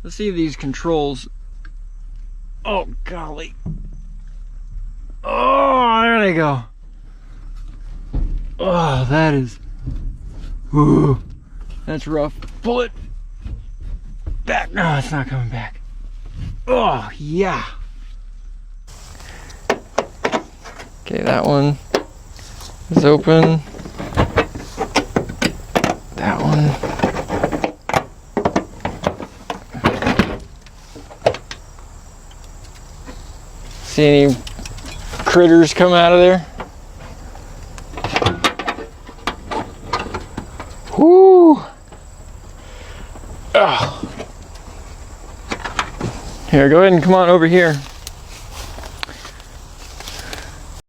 Let's see if these controls. Oh, golly. Oh, there they go. Oh, that is. Ooh, that's rough. Pull it back. No, it's not coming back. Oh, yeah. Okay, that one is open. That one. See any critters come out of there? Whoo! Oh. Here, go ahead and come on over here.